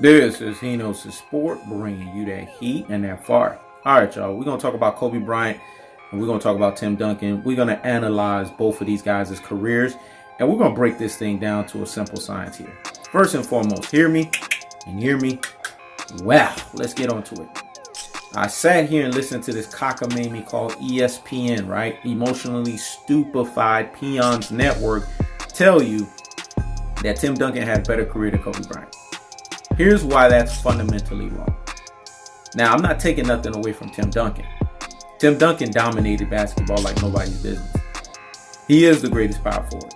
This is HeKnowsFitness, bringing you that heat and that fire. All right, y'all. We're going to talk about Kobe Bryant, and we're going to talk about Tim Duncan. We're going to analyze both of these guys' careers, and we're going to break this thing down to a simple science here. First and foremost, hear me and hear me well. Let's get on to it. I sat here and listened to this cockamamie called ESPN, right? Emotionally Stupefied Peons Network tell you that Tim Duncan had a better career than Kobe Bryant. Here's why that's fundamentally wrong. Now, I'm not taking nothing away from Tim Duncan. Tim Duncan dominated basketball like nobody's business. He is the greatest power forward.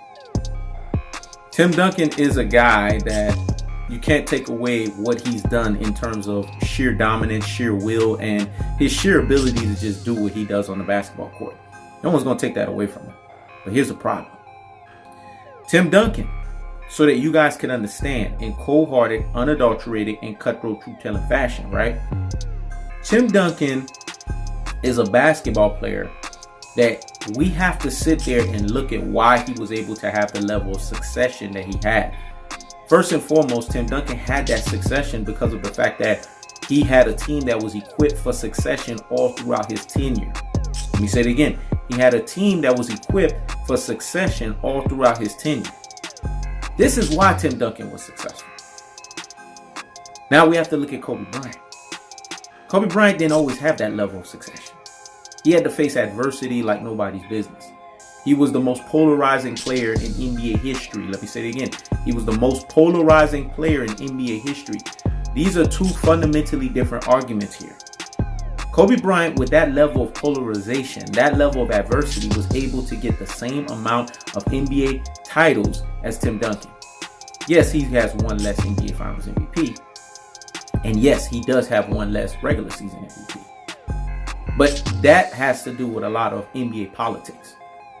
Tim Duncan is a guy that you can't take away what he's done in terms of sheer dominance, sheer will, and his sheer ability to just do what he does on the basketball court. No one's going to take that away from him. But here's the problem. Tim Duncan, so that you guys can understand in cold-hearted, unadulterated, and cutthroat truth-telling fashion, right? Tim Duncan is a basketball player that we have to sit there and look at why he was able to have the level of succession that he had. First and foremost, Tim Duncan had that succession because of the fact that he had a team that was equipped for succession all throughout his tenure. Let me say it again. He had a team that was equipped for succession all throughout his tenure. This is why Tim Duncan was successful. Now we have to look at Kobe Bryant. Kobe Bryant didn't always have that level of succession. He had to face adversity like nobody's business. He was the most polarizing player in NBA history. Let me say it again. He was the most polarizing player in NBA history. These are two fundamentally different arguments here. Kobe Bryant, with that level of polarization, that level of adversity, was able to get the same amount of NBA titles as Tim Duncan. Yes, he has one less NBA Finals MVP. And yes, he does have one less regular season MVP. But that has to do with a lot of NBA politics.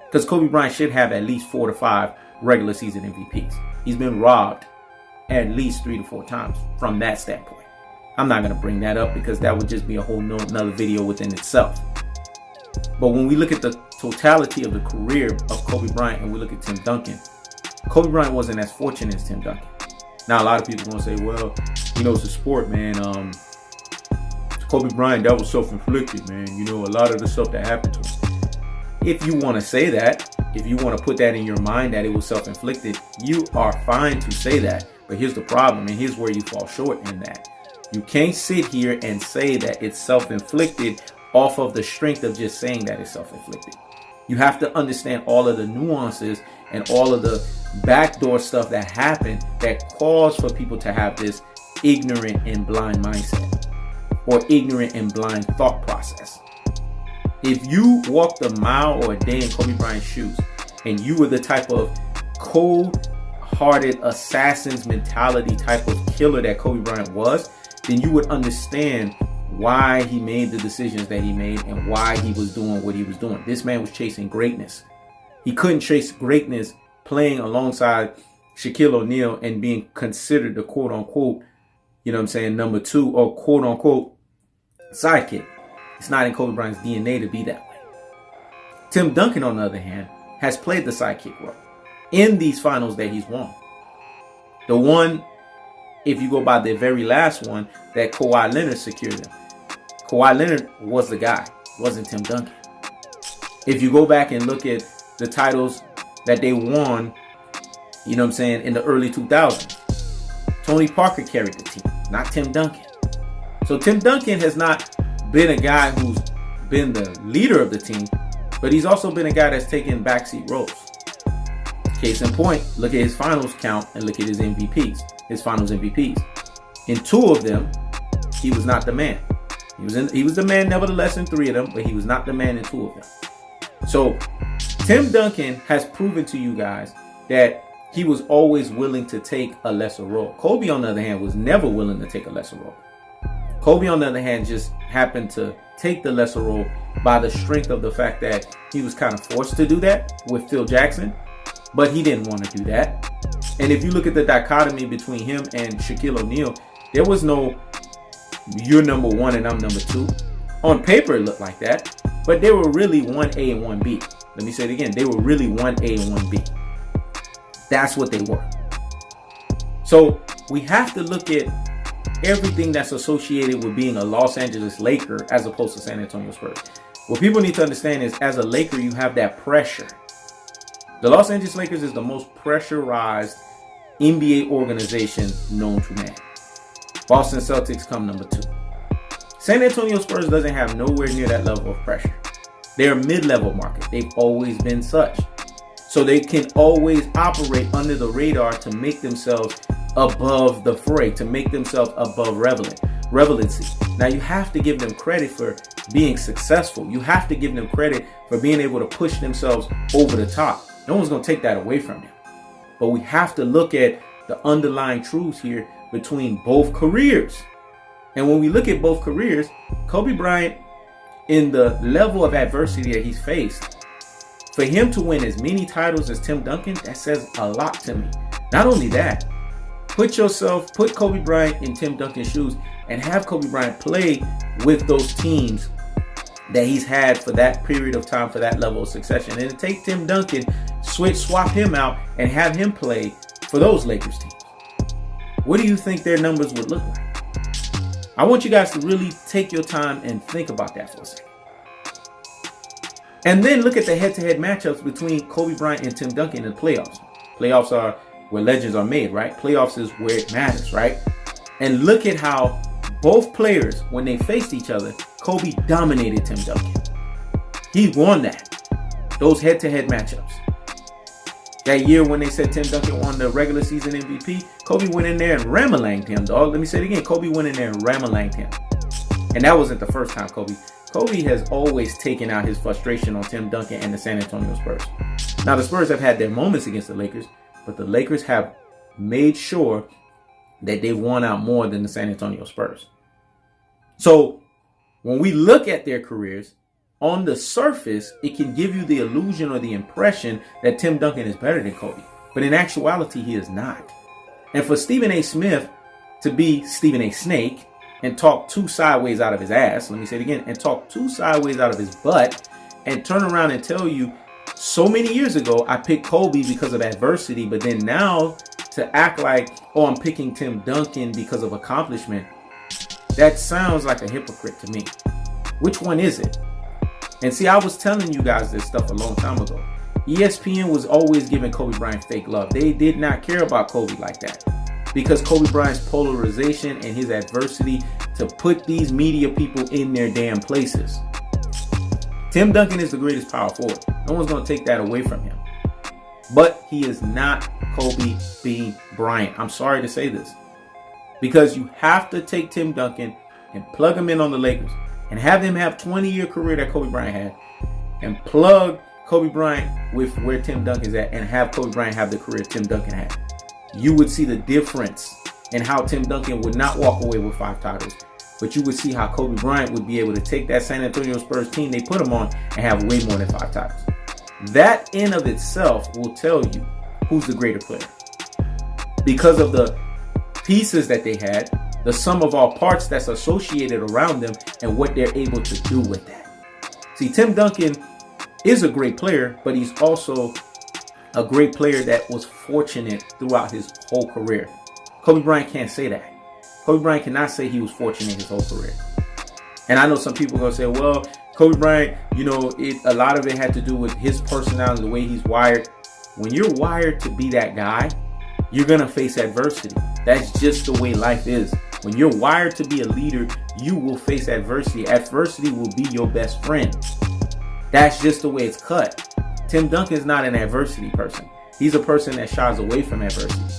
Because Kobe Bryant should have at least 4 to 5 regular season MVPs. He's been robbed at least 3 to 4 times from that standpoint. I'm not going to bring that up because that would just be a whole nother video within itself. But when we look at the totality of the career of Kobe Bryant and we look at Tim Duncan, Kobe Bryant wasn't as fortunate as Tim Duncan. Now, a lot of people are going to say, well, it's a sport, man. Kobe Bryant, that was self-inflicted, man. A lot of the stuff that happened to him. If you want to say that, if you want to put that in your mind that it was self-inflicted, you are fine to say that. But here's the problem, and here's where you fall short in that. You can't sit here and say that it's self-inflicted off of the strength of just saying that it's self-inflicted. You have to understand all of the nuances and all of the backdoor stuff that happened that caused for people to have this ignorant and blind mindset or ignorant and blind thought process. If you walked a mile or a day in Kobe Bryant's shoes and you were the type of cold-hearted assassin's mentality type of killer that Kobe Bryant was, then you would understand why he made the decisions that he made and why he was doing what he was doing. This man was chasing greatness. He couldn't chase greatness playing alongside Shaquille O'Neal and being considered the quote-unquote, number 2 or quote-unquote sidekick. It's not in Kobe Bryant's DNA to be that way. Tim Duncan, on the other hand, has played the sidekick role in these finals that he's won. The one, if you go by the very last one, that Kawhi Leonard secured them. Kawhi Leonard was the guy, wasn't Tim Duncan. If you go back and look at the titles that they won, in the early 2000s, Tony Parker carried the team, not Tim Duncan. So Tim Duncan has not been a guy who's been the leader of the team, but he's also been a guy that's taken backseat roles. Case in point, look at his finals count and look at his MVPs, his finals MVPs. In 2 of them, he was not the man. He was the man nevertheless in 3 of them, but he was not the man in 2 of them. So Tim Duncan has proven to you guys that he was always willing to take a lesser role. Kobe, on the other hand, was never willing to take a lesser role. Kobe, on the other hand, just happened to take the lesser role by the strength of the fact that he was kind of forced to do that with Phil Jackson, but he didn't want to do that. And if you look at the dichotomy between him and Shaquille O'Neal, there was no, you're number 1 and I'm number 2. On paper, it looked like that, but they were really 1A and 1B. Let me say it again. They were really 1A and 1B. That's what they were. So we have to look at everything that's associated with being a Los Angeles Laker as opposed to San Antonio Spurs. What people need to understand is, as a Laker, you have that pressure. The Los Angeles Lakers is the most pressurized NBA organization known to man. Boston Celtics come number 2. San Antonio Spurs doesn't have nowhere near that level of pressure. They're a mid-level market. They've always been such. So they can always operate under the radar to make themselves above the fray, to make themselves above relevancy. Now, you have to give them credit for being successful. You have to give them credit for being able to push themselves over the top. No one's going to take that away from them. But we have to look at the underlying truths here between both careers. And when we look at both careers, Kobe Bryant, in the level of adversity that he's faced, for him to win as many titles as Tim Duncan, that says a lot to me. Not only that, put Kobe Bryant in Tim Duncan's shoes and have Kobe Bryant play with those teams that he's had for that period of time, for that level of succession. And to take Tim Duncan, swap him out, and have him play for those Lakers teams. What do you think their numbers would look like? I want you guys to really take your time and think about that for a second. And then look at the head-to-head matchups between Kobe Bryant and Tim Duncan in the playoffs. Playoffs are where legends are made, right? Playoffs is where it matters, right? And look at how both players, when they faced each other, Kobe dominated Tim Duncan. He won those head-to-head matchups. That year when they said Tim Duncan won the regular season MVP, Kobe went in there and ramalanged him, dog. Let me say it again. Kobe went in there and ramalanged him. And that wasn't the first time Kobe has always taken out his frustration on Tim Duncan and the San Antonio Spurs. Now, the Spurs have had their moments against the Lakers, but the Lakers have made sure that they've won out more than the San Antonio Spurs. So when we look at their careers, on the surface, it can give you the illusion or the impression that Tim Duncan is better than Kobe. But in actuality, he is not. And for Stephen A. Smith to be Stephen A. Snake and talk too sideways out of his ass, let me say it again, and talk too sideways out of his butt, and turn around and tell you, so many years ago, I picked Kobe because of adversity, but then now to act like, oh, I'm picking Tim Duncan because of accomplishment, that sounds like a hypocrite to me. Which one is it? And see, I was telling you guys this stuff a long time ago. ESPN was always giving Kobe Bryant fake love. They did not care about Kobe like that, because Kobe Bryant's polarization and his adversity to put these media people in their damn places. Tim Duncan is the greatest power forward. No one's going to take that away from him. But he is not Kobe B. Bryant. I'm sorry to say this, because you have to take Tim Duncan and plug him in on the Lakers and have him have 20-year career that Kobe Bryant had, and plug Kobe Bryant with where Tim Duncan's at and have Kobe Bryant have the career Tim Duncan had. You would see the difference in how Tim Duncan would not walk away with 5 titles, but you would see how Kobe Bryant would be able to take that San Antonio Spurs team they put him on and have way more than 5 titles. That in of itself will tell you who's the greater player, because of the pieces that they had, the sum of all parts that's associated around them, and what they're able to do with that. See, Tim Duncan is a great player, but he's also a great player that was fortunate throughout his whole career. Kobe Bryant can't say that. Kobe Bryant cannot say he was fortunate his whole career. And I know some people are going to say, well, Kobe Bryant, a lot of it had to do with his personality, the way he's wired. When you're wired to be that guy, you're going to face adversity. That's just the way life is. When you're wired to be a leader, you will face adversity. Adversity will be your best friend. That's just the way it's cut. Tim Duncan is not an adversity person. He's a person that shies away from adversity.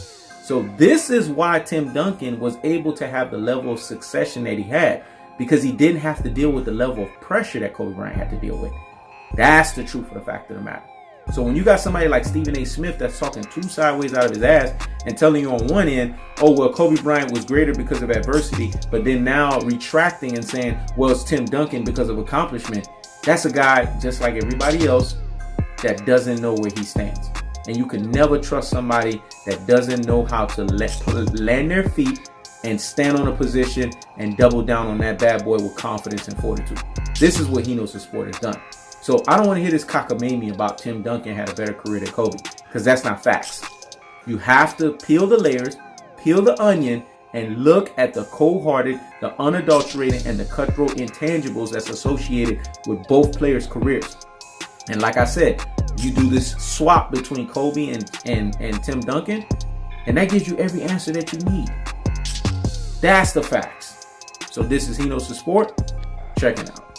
So this is why Tim Duncan was able to have the level of succession that he had, because he didn't have to deal with the level of pressure that Kobe Bryant had to deal with. That's the truth of the fact of the matter. So when you got somebody like Stephen A. Smith that's talking too sideways out of his ass and telling you on one end, oh, well, Kobe Bryant was greater because of adversity, but then now retracting and saying, well, it's Tim Duncan because of accomplishment, that's a guy just like everybody else that doesn't know where he stands. And you can never trust somebody that doesn't know how to land their feet and stand on a position and double down on that bad boy with confidence and fortitude. This is what HeKnowsFitness has done. So I don't want to hear this cockamamie about Tim Duncan had a better career than Kobe, because that's not facts. You have to peel the layers, peel the onion, and look at the cold-hearted, the unadulterated, and the cutthroat intangibles that's associated with both players' careers. And like I said, you do this swap between Kobe and Tim Duncan, and that gives you every answer that you need. That's the facts. So this is He Knows the Sport. Check it out.